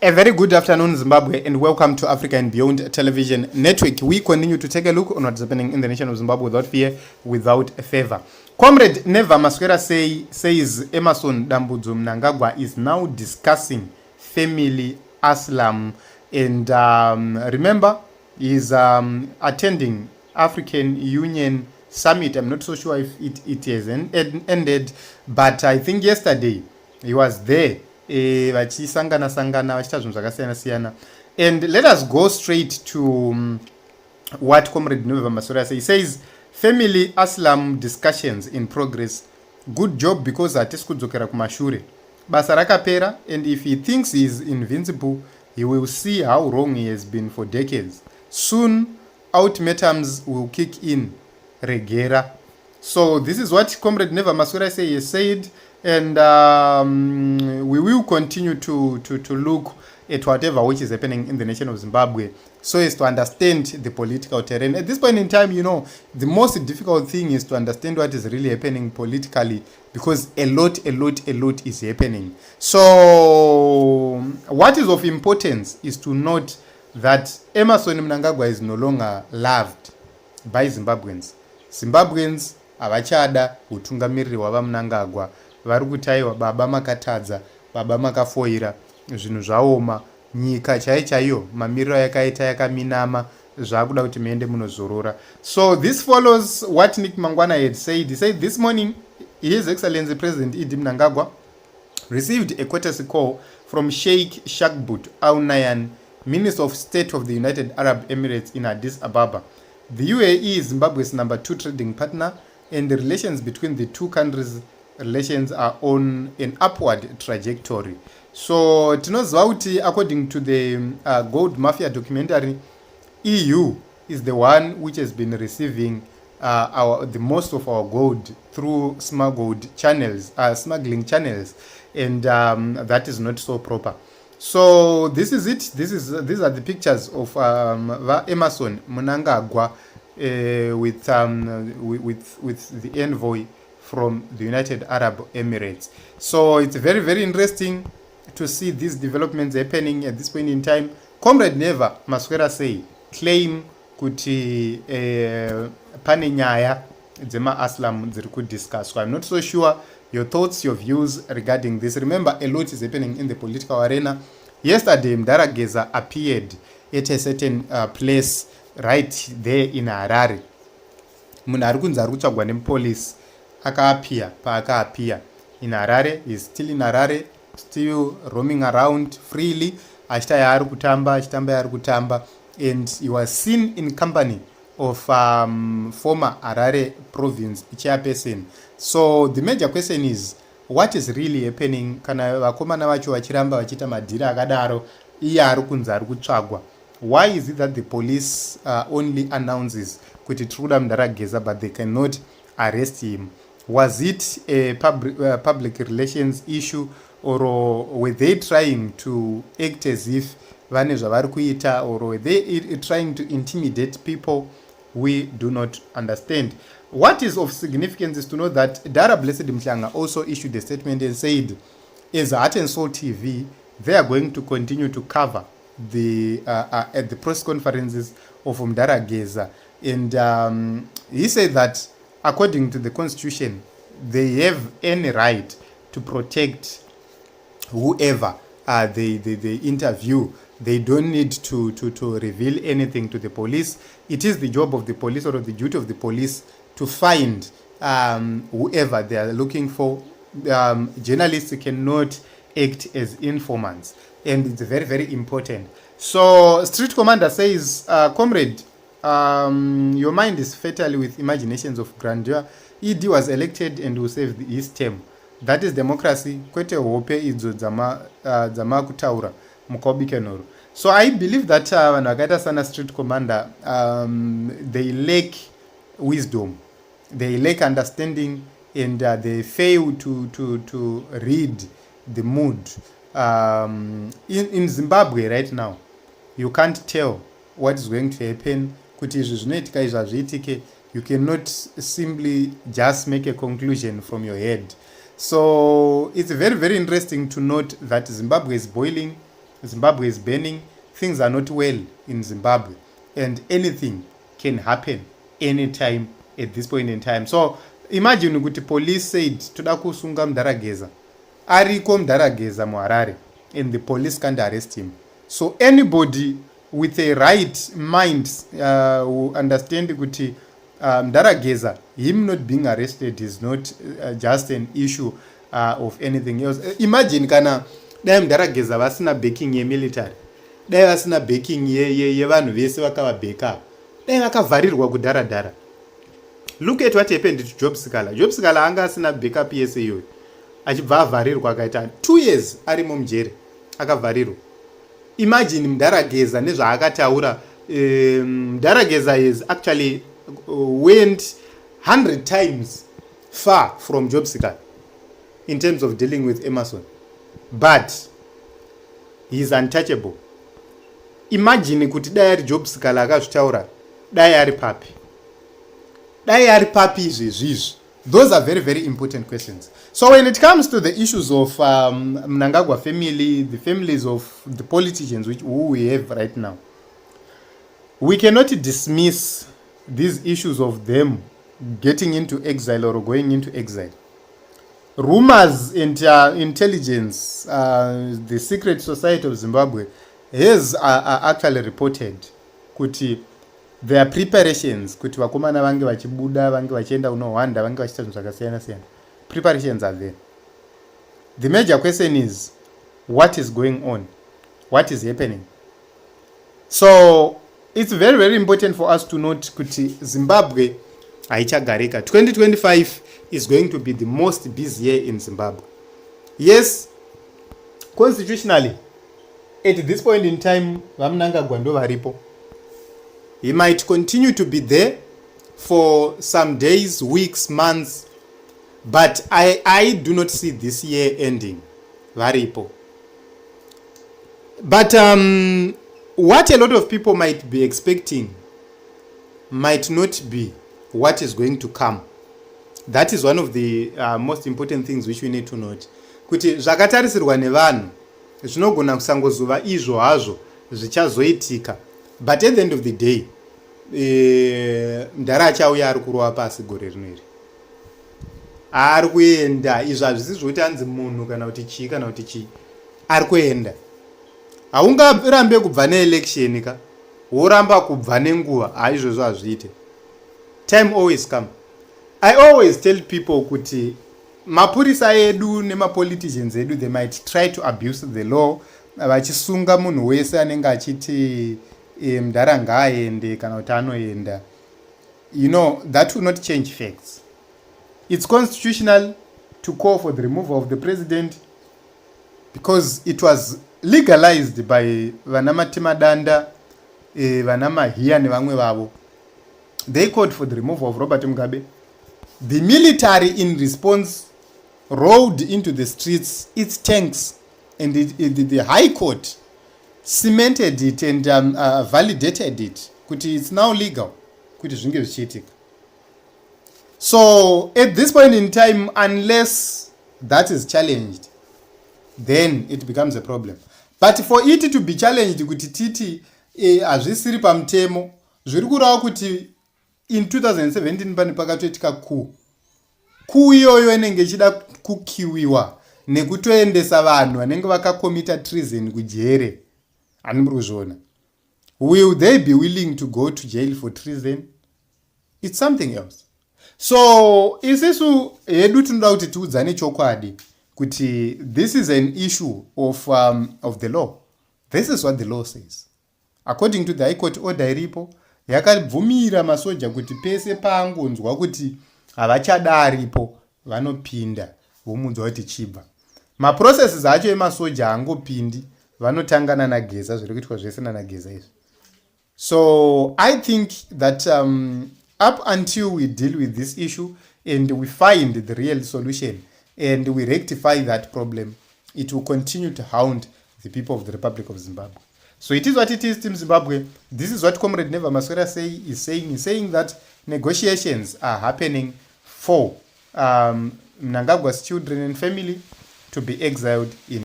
A very good afternoon, Zimbabwe, and welcome to Africa and Beyond Television Network. We continue to take a look on what's happening in the nation of Zimbabwe without fear, without favor. Comrade Never Maswerasei says Emerson Dambudzo Mnangagwa is now discussing family Asylum. And remember, he's attending African Union Summit. I'm not so sure if it has ended, but I think yesterday he was there. And let us go straight to what Comrade Never Maswerasei says. Family Asylum discussions in progress. Good job because atikudzokera kumashure. Basa rakapera, and if he thinks he is invincible, he will see how wrong he has been for decades. Soon, ultimatums will kick in. Regera. So this is what Comrade Never Maswerasei has said. And we will continue to look at whatever which is happening in the nation of Zimbabwe so as to understand the political terrain. At this point in time, you know, the most difficult thing is to understand what is really happening politically, because a lot is happening. So what is of importance is to note that Emerson Mnangagwa is no longer loved by Zimbabweans. Zimbabweans avachada utungamiriri wava Mnangagwa. Vari kutaiwa baba makatadza, baba makafoira, zvinhu zvaoma, nyika chaiyo mamiriro yakaita yakaminama, zvakuda kuti muende munozorora. So this follows what Nick Mangwana had said. He said this morning His Excellency President Idi Mnangagwa received a courtesy call from Sheikh Shakbut Al Nayan, Minister of State of the United Arab Emirates in Addis Ababa. The UAE is Zimbabwe's number 2 trading partner, and the relations between the two countries relations are on an upward trajectory. So according to the Gold Mafia documentary, EU is the one which has been receiving the most of our gold through smuggling channels, and that is not so proper. So this is it. These are the pictures of Emerson Mnangagwa with the envoy from the United Arab Emirates. So it's very interesting to see these developments happening at this point in time. Comrade Never Maswerasei claim kuti pane nyaya dzema Asylum dziri kudiscuss. So I'm not so sure your thoughts, your views regarding this. Remember, a lot is happening in the political arena. Yesterday, Mnangagwa appeared at a certain place right there in Harare. Munhu ari kunzi ari kutsvagwa nemupolisi akaapia in Harare. Is still in Harare, still roaming around freely, achita yaari kutamba, and he was seen in company of former Harare province chairperson. So the major question is, what is really happening? Kana vakomana vacho vachiramba vachita madhira akadaro, iye ari kunzi ari kutsvagwa. Why is it that the police only announces kuti tiri kuda Mnangagwa but they cannot arrest him? Was it a public relations issue, or were they trying to act as if vane zvavari kuita, or were they trying to intimidate people? We do not understand. What is of significance is to know that Dara Blessed Mhlanga also issued a statement and said, as Heart and Soul TV, they are going to continue to cover at the press conferences of Mnangagwa. And he said that according to the constitution, they have any right to protect whoever they interview. They don't need to reveal anything to the police. It is the job of the police, or the duty of the police, to find whoever they are looking for. Journalists cannot act as informants, and it's very important. So Street Commander says, Comrade, your mind is fertile with imaginations of grandeur. ED was elected and will save his term. That is democracy. Kwete hope idzo dzama kutaura mukobikenoro. So I believe that Nagaita Sana Street Commander, they lack wisdom, they lack understanding, and they fail to read the mood. In Zimbabwe right now, you can't tell what is going to happen. You cannot simply just make a conclusion from your head. So it's very interesting to note that Zimbabwe is boiling. Zimbabwe is burning, things are not well in Zimbabwe, and anything can happen anytime at this point in time. So imagine kuti police said toda kusunga Mnangagwa, ariko Mnangagwa muHarare, and the police can't arrest him. So anybody with a right mind who understand kuti Mnangagwa, him not being arrested is not just an issue of anything else. Imagine kana dai Mnangagwa vasina backing ye military, dai vasina backing ye vanhu vese vakava backup, dai vakavharirwa kudharadhara. Look at what happened to Job Sikala. Job Sikala anga asina backup yese iyoyo, achibva avharirwa akaita 2 years ari mumujere akavharirwa. Imagine Mnangagwa nezvaakataura. Mnangagwa is actually went 100 times far from Job Sikala in terms of dealing with Emerson, but he is untouchable. Imagine kuti dai ari Job Sikala akazvitaura, dai ari papi, dai ari papi izvezvizvi. Those are very, very important questions. So when it comes to the issues of Mnangagwa family, the families of the politicians who we have right now, we cannot dismiss these issues of them getting into exile or going into exile. Rumors and intelligence, the secret society of Zimbabwe has actually reported kuti there are preparations kuti vakomana vange vachibuda, vange vachienda unohwanda, vange vachiita zvinhu zvakasiyana siyana. Preparations are there. The major question is, what is going on? What is happening? So it's very, very important for us to note kuti Zimbabwe haichagarika. 2025 is going to be the most busy year in Zimbabwe. Yes, constitutionally, at this point in time, Mnangagwa ndo varipo. He might continue to be there for some days, weeks, months, but I do not see this year ending. Varipo. But what a lot of people might be expecting might not be what is going to come. That is one of the most important things which we need to note. Kuti zvakatarisirwa nevanhu zvinogona kusangozuva izvo hazvo zvichazoitika, but at the end of the day Mndara achauya ari kurova pasi gore rineri, ari kuenda. Izvo hazvisi zvokuti hanzi munhu kana kuti chii kana kuti chii, ari kuenda. Haungarambe kubva neelection ka woramba kubva nenguva, haizvozvo hazviite. Time always come. I always tell people kuti mapurisa edu nemapoliticians edu, they might try to abuse the law, vachisunga munhu wese anenge achiti Mndara ngaaende kana kuti anoenda. You know, that will not change facts. It's constitutional to call for the removal of the president because it was legalized by Vanamatimadanda, Vanamahia nevamwe vavo. They called for the removal of Robert Mugabe. The military in response rode into the streets, its tanks, and the High Court cemented it and validated it. Kuti it's now legal. Kuti zvinge zvichiitika. So at this point in time, unless that is challenged, then it becomes a problem. But for it to be challenged, kuti titi hazvisiri pamutemo, zviri kureva kuti in 2017 pane pakatoitika ku iyoyo inenge ichida kukiwiwa nekutoendesa vanhu vanenge vakakomita treason kujere. Ani muri kuzviona. Will they be willing to go to jail for treason? It's something else. So isusu hedu tinoda kuti tiudzane chokwadi kuti this is an issue of the law. This is what the law says. According to the High Court order iripo, yakabvumira masoja kuti pese paangonzwa kuti havachadaripo vanopinda vomunzwa kuti chibva. Maprocesses acho emasoja haangopindi, vanotangana nageza zviri kuitwa zvese nanageza izvi. So I think that up until we deal with this issue and we find the real solution and we rectify that problem, it will continue to hound the people of the Republic of Zimbabwe. So it is what it is, Team Zimbabwe. This is what Comrade Never Maswerasei is saying. He's saying that negotiations are happening for Mnangagwa's children and family to be exiled in